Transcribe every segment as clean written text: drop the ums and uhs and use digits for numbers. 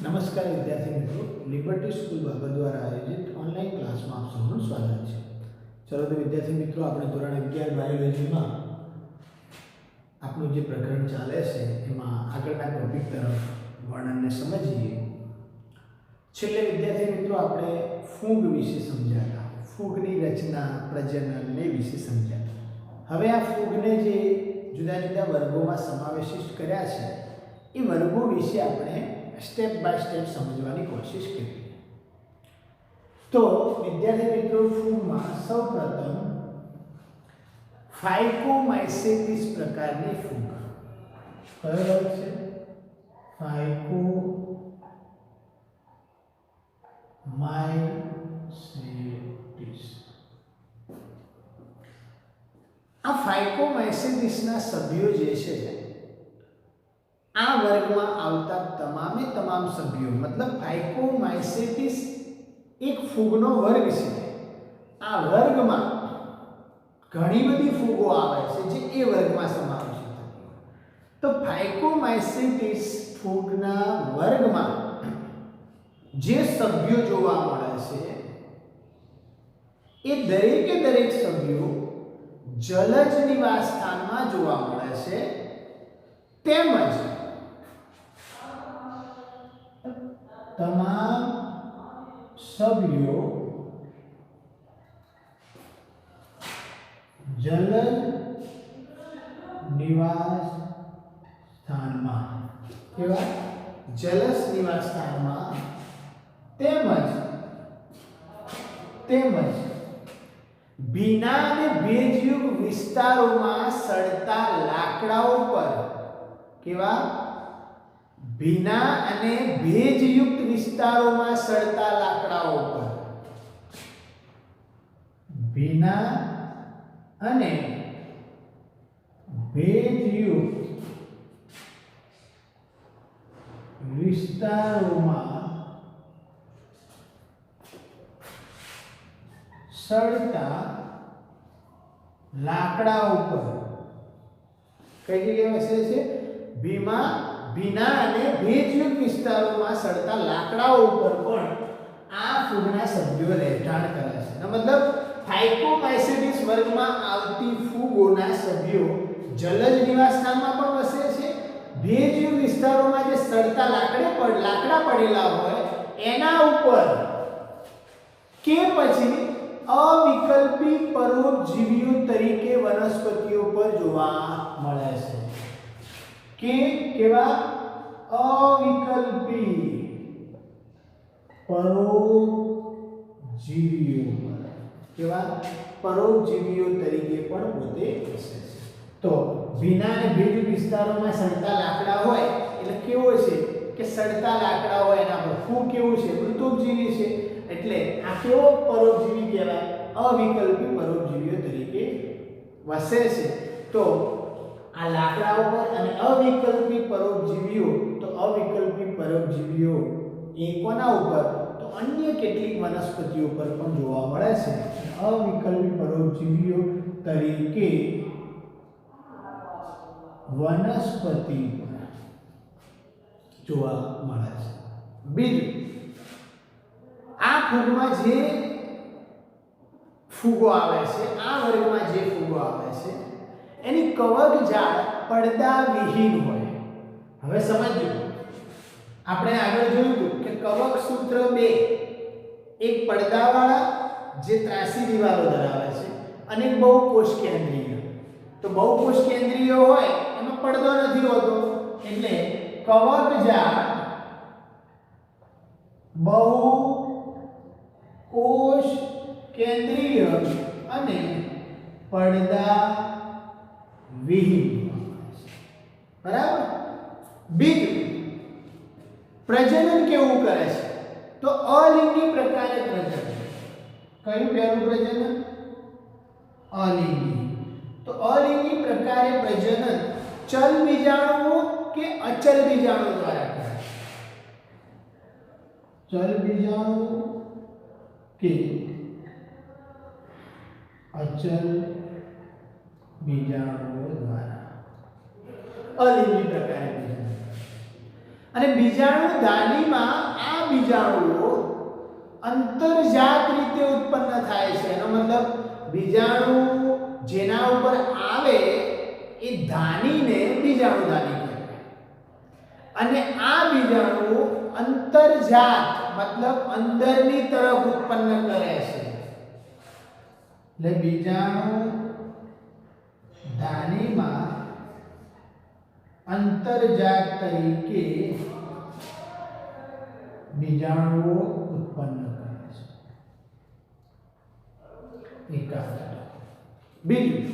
નમસ્કાર વિદ્યાર્થી મિત્રો, લિબર્ટી સ્કૂલ ભાભર દ્વારા આયોજિત ઓનલાઈન ક્લાસમાં આપ સૌનું સ્વાગત છે। ચલો તો વિદ્યાર્થી મિત્રો, આપણે ધોરણ 11 બાયોલોજીમાં આપણું જે પ્રકરણ ચાલે છે એમાં આગળના ટોપિક તરફ વર્ણનને સમજીએ। છેલ્લે વિદ્યાર્થી મિત્રો આપણે ફૂગ વિશે સમજ્યા, ફૂગની રચના, પ્રજનનને વિશે સમજ્યા। હવે આ ફૂગને જે જુદા જુદા વર્ગોમાં સમાવેશિત કર્યા છે એ વર્ગો વિશે આપણે स्टेप बाय स्टेप समझवानी कोशिश करिए। तो विद्यार्थी मित्रों, फूग में सर्वप्रथम फाइकोमाइसेटिस प्रकारनी फूग कयो छे? फाइकोमाइसेटिस। आ फाइकोमाइसेटिस ना सभ्यों जे छे आ वर्ग में आवता तमामे तमाम सभ्यों, मतलब फाइकोमाइसेटिस एक फूगनो वर्ग छे। आ वर्ग में घणी बधी फूगो आवे छे जे ए वर्ग में समावेशित थती। तो फाइकोमाइसेटिस फूगना वर्ग में जे सभ्यों जोवा मळे छे ए दरेके दरेक सभ्यों जलज निवास स्थान में जोवा मळे छे, तेमज तमाम सभ्यों जलज निवास स्थान में केवा जलज निवास स्थान में तेमज भीना ने भेजयुक्त विस्तारों में सड़ता लाकड़ाओं पर केवा भीना अने भेजयुक्त विस्तारों में सड़ता लाकड़ाओं पर भीना अने भेजयुक्त विस्तारों में सड़ता लाकड़ाओं पर कई जगह वैसे छे भीना अने भेजयुक्त विस्तारों में सड़ता लाकड़ाओं पर पण आ फूगना सभ्यों રહેઠાણ કરે છે। मतलब फाइकोमाइसेटिस वर्ग में आवती फूगोना सभ्यों जलज निवास स्थान में पण वसे छे, भेजयुक्त विस्तारों में जे सड़ता लाकड़ा पड़ेला होय एना उपर के પછી अविकल्पी परोपजीवीओ तरीके वनस्पतिओ पर जोवा मळे छे। के केवा अविकल्पी परोपजीवीओ केवा परोपजीवीओ तरीके पण पोते वसे छे। तो भीना ने भेज विस्तारों में सड़ता लाकड़ा होय એટલે કેવો છે કે સડતા લાકડા હોય એના પર ફૂગ કેવું છે? મૃતોપજીવી છે। એટલે આ કેવો પરોપજીવી કહેવાય? અવિકલ્પી પરોપજીવીઓ તરીકે વસે છે। તો आ लाकड़ाओं पर अने अविकल्पी परोपजीवीओ, तो अविकल्पी परोपजीवीओ ए कोना उपर? तो अन्य केटलीक वनस्पतिओ पर पण जोवा मळे छे। अविकल्पी परोपजीवीओ तरीके वनस्पति पर जोवा मळे छे। बीजું, आ फूगमां जे फूगो आवे छे, आ वर्गमां जे फूगो आवे छे एनी कवक जाळ પડદા વિહીન હોય। હવે સમજો, આપણે આગળ જોયું કે કવક સૂત્ર 2 એક પડદાવાળા જે ત્રાસી દિવાલો ધરાવે છે અને એક બહુકોષ કેન્દ્રીય। તો બહુકોષ કેન્દ્રીય હોય એમાં પડદો નથી હોતો, એટલે કવક જાળ બહુકોષ કેન્દ્રીય અને પડદા विहीन। बराबर। बीजું, प्रजनन केवुं करे छे? तो अलिंगी प्रकारे प्रजनन। कયું પહેલું प्रजनन? अलिंगी। तो अलिंगी प्रकारे प्रजनन चल बीजाणुओं के अचल बीजाणुओं द्वारा कराय? चल बीजाणुओं के अचल बीजाणुओं द्वारा अलिंगी प्रकारे प्रजनन। અને બીજાણુધાનીમાં આ બીજાણુઓ અંતર્જાત રીતે ઉત્પન્ન થાય છે. એનો મતલબ બીજાણુ જેના ઉપર આવે એ ધાનીને બીજાણુધાની કહેવાય, અને આ બીજાણુ અંતર્જાત મતલબ અંદરની તરફ ઉત્પન્ન કરે છે. એટલે બીજાણુ ધાનીમાં અંતર્જાત તરીકે બીજાણુઓ ઉત્પન્ન કરે છે. બીજું,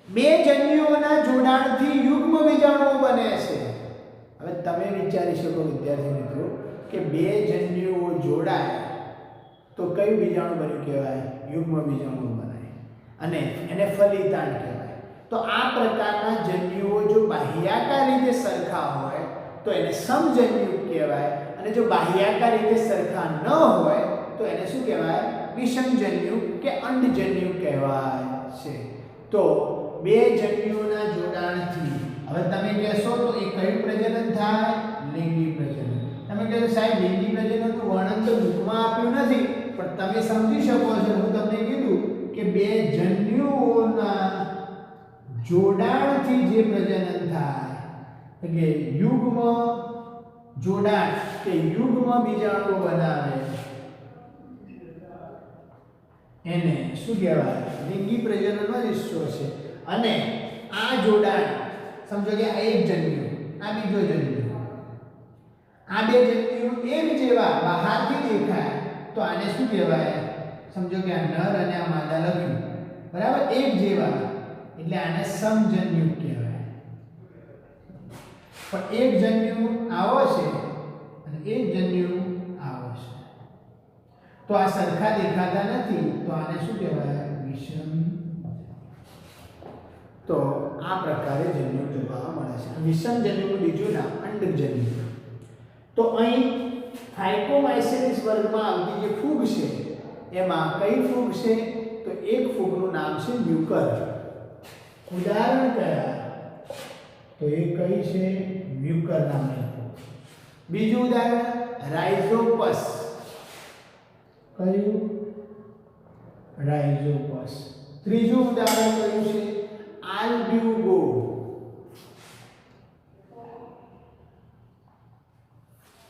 બે જન્યુઓના જોડાણથી યુગ્મ બીજાણુઓ બને છે. હવે તમે વિચારી શકો વિદ્યાર્થી મિત્રો કે બે જન્યુઓ જોડાય તો કયું બીજાણુ બન્યું કહેવાય? યુગ્મ બીજાણુ બનાય, અને એને ફલિતાંડ કહેવાય. તો આ પ્રકારના જન્યુઓ જો બાહ્યાકાર રીતે સરખા હોય તો એને સમજન્યુ કહેવાય, અને જો બાહ્યાકાર રીતે સરખા ન હોય તો એને શું કહેવાય? વિષમજન્યુ કે અંડજન્યુ કહેવાય છે. તો બે જન્યુઓના જોડાણથી હવે તમે કહેશો તો એ કયું પ્રજનન થાય? લિંગી પ્રજનન. તમે કહેશો સાહેબ લિંગી પ્રજનનનું વર્ણન તો બુકમાં આપ્યું નથી, પણ તમે સમજી શકો છો. હું તમને કીધું કે બે જન્યુઓના જોડાણથી જે પ્રજનન થાય એટલે યુગ્મ જોડાણ કે યુગ્મ બીજાણુઓ બનાવે એને શું કહેવાય? લિંગી પ્રજનનનો હિસ્સો છે. અને આ જોડાણ સમજો કે આ એક જન્યુ, આ બીજો જન્યુ, આ બે જન્યુ એક જેવા બહારથી દેખાય તો આને શું કહેવાય? સમજો કે આ નર અને આ માદા લખ્યું, બરાબર, એક જેવા, એટલે આને સમજન્યુ કહેવાય. પણ એક જન્યુ આવો છે અને એક જન્યુ આવો છે, તો આ સરખા દેખાતા નથી, તો આને શું કહેવાય? વિષમ. તો આ પ્રકારે જન્યુ જોવા મળે છે. વિષમ જન્યુનું બીજું નામ અંડજન્યુ. તો અહીં ફાઇકોમાઇસેટિસ વર્ગમાં આવતી જે ફૂગ છે એમાં કઈ ફૂગ છે? તો એક ફૂગનું નામ છે મ્યુકર. ઉદાહરણ કયા? તો એ કઈ છે? મ્યુકર નામની ફૂગ. બીજું ઉદાહરણ રાઇઝોપસ. કયું? રાઇઝોપસ. ત્રીજું ઉદાહરણ કયું છે? આલ્બ્યુગો.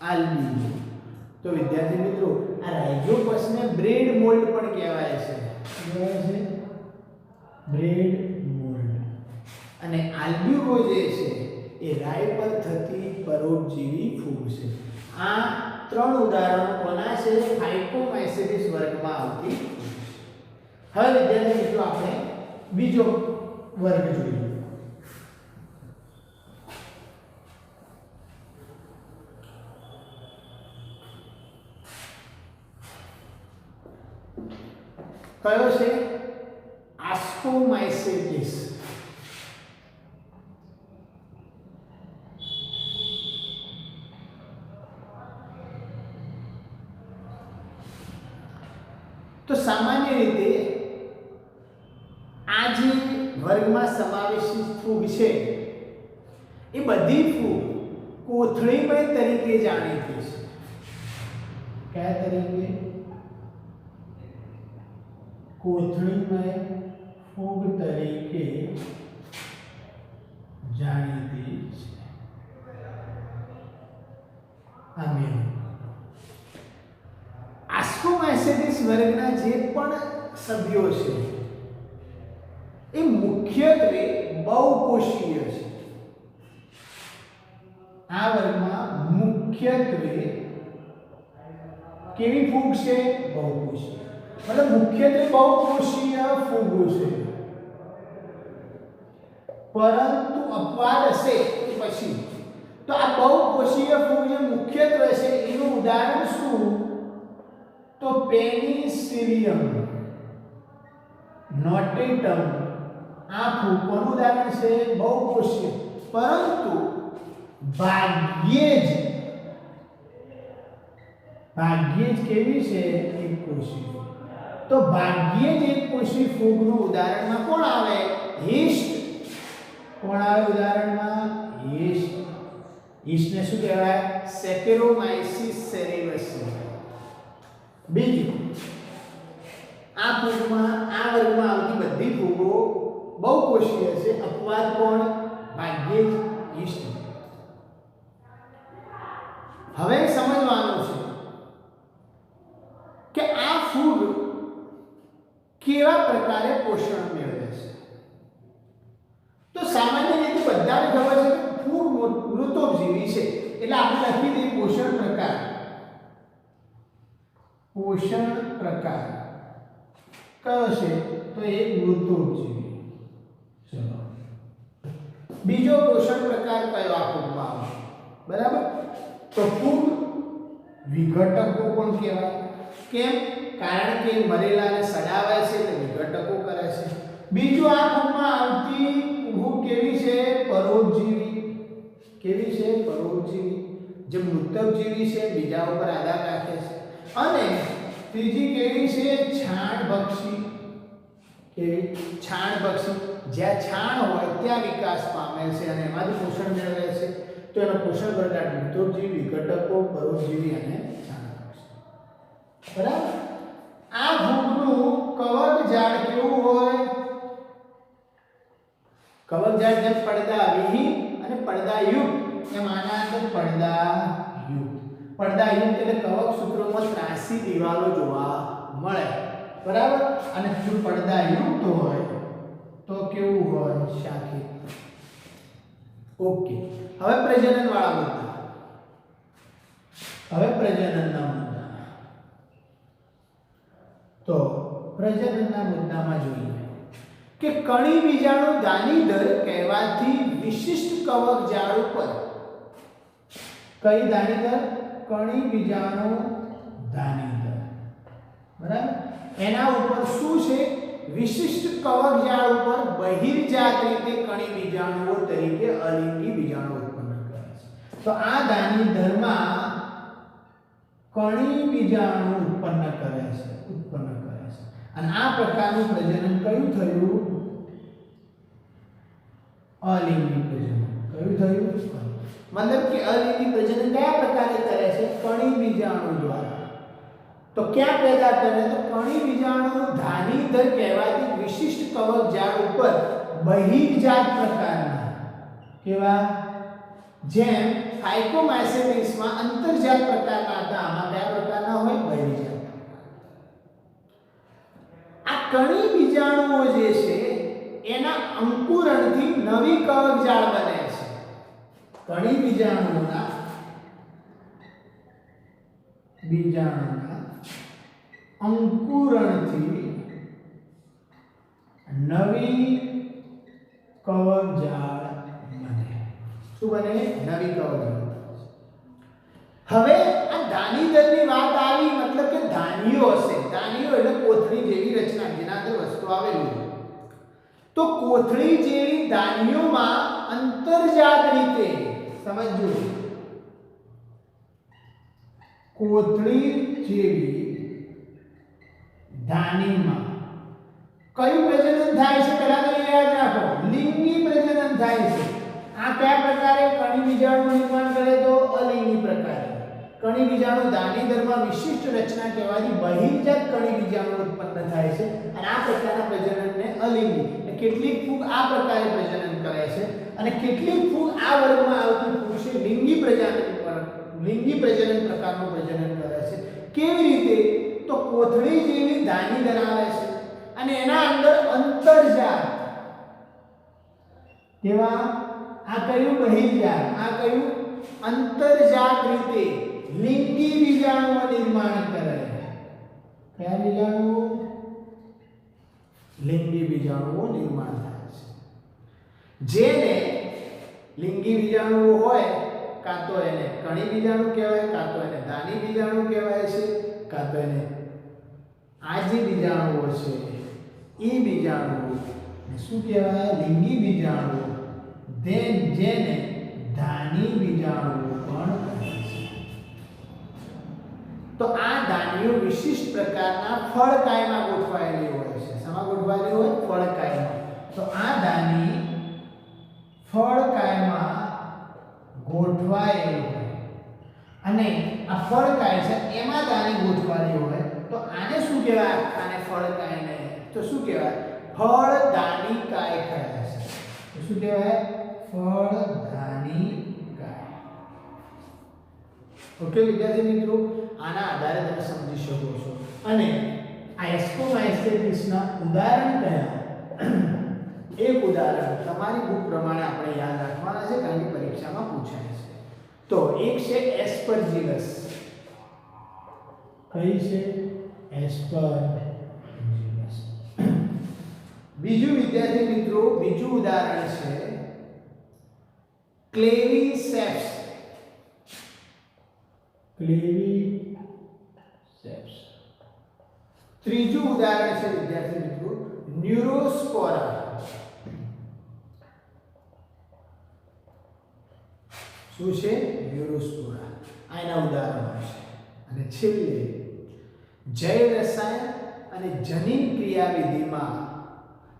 આલ્બ્યુગો. તો વિદ્યાર્થી મિત્રો આ રાઇઝોપસને બ્રેડ મોલ્ડ પણ કહેવાય છે. કહેવાય છે બ્રેડ મોલ્ડ. અને આલ્બ્યુગો જે છે એ રાઈ પર થતી પરોપજીવી ફૂગ છે. આ ત્રણ ઉદાહરણો કોના છે? ફાઇકોમાઇસેટિસ વર્ગમાં આવતી. હવે વિદ્યાર્થી મિત્રો આપણે બીજો વર્ગ જોઈએ. કયો છે? આસ્કોમાઇસેટિસ. તો સામાન્ય રીતે આ જે વર્ગમાં સમાવેશિત ફૂગ છે એ બધી ફૂગ કોથળીમય તરીકે જાણીતી છે. કયા તરીકે? કોથળીમય ફૂગ તરીકે જાણીતી છે. આમેન. આસ્કોમાઇસેટિસ વર્ગના જે પણ સભ્યો છે એ મુખ્યત્વે બહુકોષીય છે. આ વર્ગમાં મુખ્યત્વે કેવી ફૂગ છે? બહુકોષીય. मतलब मुख्यत्वे बहुकोषीय फूगो છે. પરંતુ અપવાદ હશે એ પછી. તો આ બહુકોષીય ફૂગ જે મુખ્યત્વે છે એનું ઉદાહરણ શું? તો પેનિસિલિયમ નોટેટમ. આ ફૂગ કોનું ઉદાહરણ છે? બહુકોષીય. પરંતુ ભાગ્યે જ કેવી છે? એકકોષીય. તો ભાગ્યે જ એકકોષી ફૂગનું ઉદાહરણમાં કોણ આવે? યીસ્ટ. કોણ આવે ઉદાહરણમાં? યીસ્ટ. યીસ્ટને શું કહેવાય? સેકેરોમાઇસીસ સેરેવસી. બીજું, આ ફૂગમાં આ વર્ગમાં આવતી બધી ફૂગો બહુકોષીય છે. અપવાદ કોણ? ભાગ્યે જ યીસ્ટ. હવે સમજવાનું છે કે આ ફૂગ કેવા પ્રકારે પોષણ મેળવે છે. તો સામાન્ય રીતે બધાને ખબર છે કે ફૂગ મૃતોપજીવી છે, એટલે આપણે લખી દઈએ પોષણ પ્રકાર. પોષણ પ્રકાર કયો છે? તો એક મૃતોપજીવી. ચલો, બીજો પોષણ પ્રકાર કયો આ ફૂગમાં આવશે? બરાબર. તો ફૂગ વિઘટકો પણ કહેવાય. કેમ? કારણ કે મરેલાને સડાવે છે એટલે વિઘટકો કરે છે. બીજું, આ ફૂગમાં આવતી ફૂગ કેવી છે? પરોપજીવી. કેવી છે? પરોપજીવી. જે મૃતકજીવી છે, બીજા ઉપર આધાર રાખે છે. અને ત્રીજી કેવી છે? છાણભક્ષી. કેવી? છાણભક્ષી. જ્યાં છાણ હોય ત્યાં વિકાસ પામે છે અને એમાંથી પોષણ મેળવે છે. તો એનો પોષણ પ્રકાર મૃતોપજીવી, વિઘટકો, પરોપજીવી અને છાણભક્ષી. બરાબર. આ ફૂગનું કવચ જાળ કેવું હોય? કવચ જાળ જેમ પડદાવિહીન અને પડદાયુક્ત, એમ આના અંદર પડદાયુક્ત. પડદાયુક્ત એટલે કવચ સૂત્રોમાં ત્રાસી દિવાલો જોવા મળે. બરાબર. અને જો પડદાયુક્ત હોય તો કેવું હોય? શાખિત. ઓકે. હવે પ્રજનન વાળા મુદ્દા. હવે પ્રજનનના મુદ્દા. તો પ્રજનનના મુદ્દામાં જોઈએ કે કણી બીજાણુ દાનીદર કહેવાથી વિશિષ્ટ કવક જાળ ઉપર. કઈ દાનીદર? કણી બીજાણુ દાનીદર. બરાબર. એના ઉપર શું છે? વિશિષ્ટ કવક જાળ ઉપર બહિર્જાત રીતે કણી બીજાણુઓ તરીકે અલિંગી બીજાણુ ઉત્પન્ન કરે છે. તો આ દાનીદરમાં કણી બીજાણુ ઉત્પન્ન કરે છે. અને આ પ્રકારનું પ્રજનન કયું થયું? અલિંગી પ્રજનન. કયું થયું? મતલબ કે અલિંગી પ્રજનન કયા પ્રકારે કરે છે? કણી બીજાણુ દ્વારા. તો ક્યાં પેદા કરે? તો કણી બીજાણુ દાનીદર કહેવાતી વિશિષ્ટ કવક જાળ ઉપર બહિર્જાત પ્રકારના. કેવા? જેમ ફાઇકોમાઇસેટિસમાં અંતર્જાત પ્રકારના હતા, આમાં કયા પ્રકારના હોય? બહિર્જાત. આ કણી બીજાણુઓ જે છે એના અંકુરણથી નવી કવક જાળ બને છે. કણી બીજાણુઓના અંકુરણથી નવી કવક જાળ બને. શું બને? નવી કવક જાળ. હવે આ દાનીદરની વાત આવી, મતલબ કે દાનીઓ હશે. દાનીઓ એટલે કોથળી જેવી રચના જેના અંદર વસ્તુ આવેલી હોય. તો કોથળી જેવી દાનીઓમાં અંતર્જાત રીતે, સમજજો, કોથળી જેવી દાનીમાં કયું પ્રજનન થાય છે? પહેલા તો યાદ રાખો, લિંગી પ્રજનન થાય છે. આ કયા પ્રકારે? કણી બીજાણુ નિર્માણ કરે તો અલિંગી પ્રકારે. કણી બીજાણુ દાનીદરમાં વિશિષ્ટ રચના કહેવાતી બહિર્જાત કણી બીજાણુ ઉત્પન્ન થાય છે અને આ પ્રકારના પ્રજનનને અલિંગી. કેટલીક ફૂગ આ પ્રકારે પ્રજનન કરે છે અને કેટલીક ફૂગ આ વર્ગમાં આવતી ફૂગ છે લિંગી પ્રજનન પ્રકારનું પ્રજનન કરે છે. કેવી રીતે? તો કોથળી જેવી દાનીદર આવે છે અને એના અંદર અંતર્જાત. કેવા? આ કયું? બહિર્જાત. આ કયું? અંતર્જાત રીતે લિંગી બીજાણુઓ નિર્માણ કરે. કયા બીજાણુઓ? લિંગી બીજાણુઓ નિર્માણ થાય છે. જેને લિંગી બીજાણુઓ હોય, કાં તો એને કણી બીજાણુ કહેવાય, કાં તો એને દાની બીજાણુ કહેવાય છે, કાં તો એને આ જે બીજાણુઓ છે એ બીજાણુઓ શું કહેવાય? લિંગી બીજાણુઓ. જેને દાની બીજાણુઓ પણ કહે છે. તો આ દાનીઓ વિશિષ્ટ પ્રકારના ફળકાયમાં ગોઠવાયેલી હોય છે. શેમાં ગોઠવાયેલી હોય? ફળકાયમાં. તો આ દાની ફળકાયમાં ગોઠવાયેલી અને આ ફળકાય છે એમાં દાણી ગોઠવાલી હોય તો આને શું કહેવાય? આને ફળકાય નહીં તો શું કહેવાય? ફળદાનિકાય કહેવાય છે. તો શું કહેવાય? ફળદાનિકાય. ઓકે વિદ્યાર્થી મિત્રો, આના આધારે તમે સમજી શકો છો. અને આ એસ્કોમાઇસેટિસના ઉદાહરણ કયા? એક ઉદાહરણ તમારી બુક પ્રમાણે આપણે યાદ રાખવાના છે કારણ કે પરીક્ષામાં પૂછાય છે. તો એક છે એસ્પરજીલસ. કઈ છે? એસ્પરજીલસ. બીજું વિદ્યાર્થી મિત્રો, બીજું ઉદાહરણ છે ક્લેવીસેપ્સ. ક્લેવીસેપ્સ. ત્રીજું ઉદાહરણ છે વિદ્યાર્થી મિત્રો ન્યુરોસ્પોરા. શું છે? ન્યુરોસ્પોરા. આ એના ઉદાહરણો છે. અને છેલ્લે જૈવ રસાયણ અને જનીન ક્રિયાવિધિમાં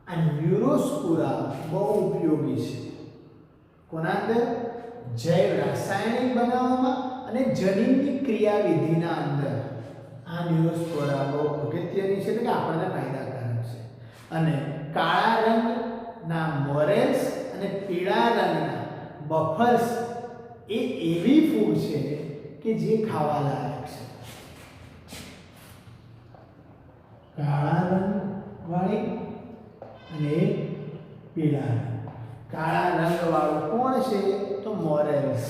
આ ન્યુરોસ્પોરા બહુ ઉપયોગી છે. કોના અંદર? જૈવ રાસાયણિક બનાવવામાં અને જનીનની ક્રિયાવિધિના અંદર આ ન્યુરોસ્પોરા બહુ અગત્યની છે, એટલે કે આપણને ફાયદાકારક છે. અને કાળા રંગના મોરેલ્સ અને પીળા રંગના બફર્સ એ એવી ફૂડ છે કે જે ખાવા લાયક છે. કાળા રંગ વાળી અને પીળા રંગ. કાળા રંગ વાળું કોણ છે? તો મોરેલ્સ.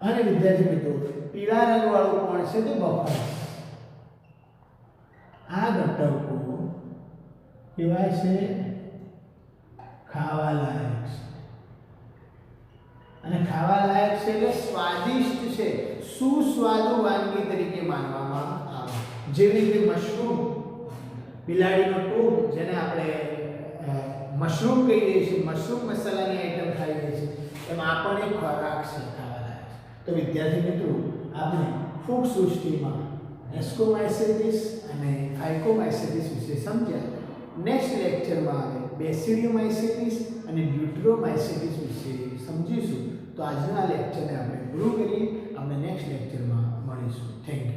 અને વિદ્યાર્થી મિત્રો પીળા રંગ વાળું કોણ છે? તો બફર્સ. આ ઘટકો કેવા છે? ખાવા લાયક છે. અને ખાવા લાયક છે એટલે સ્વાદિષ્ટ છે, સુસ્વાદુ વાનગી તરીકે માનવામાં આવે. જેવી રીતે મશરૂમ, બિલાડીનો ટૂંક જેને આપણે મશરૂમ કહીએ છીએ, મશરૂમ મસાલાની આઈટમ ખાઈએ છીએ, એમાં આ પણ એક ખોરાક છે ખાવા લાયક. તો વિદ્યાર્થી મિત્રો આપણે ફૂડ સૃષ્ટિમાં એસ્કોમાઇસેટિસ અને ફાઇકોમાઇસેટિસ વિશે સમજ્યા. નેક્સ્ટ લેક્ચરમાં આપણે બેસિડિયોમાઇસેટિસ અને ડ્યુટરોમાઇસેટિસ વિશે સમજીશું. તો આજના લેક્ચરને આપણે પૂરું કરીએ. આપણે નેક્સ્ટ લેક્ચરમાં મળીશું. Thank you.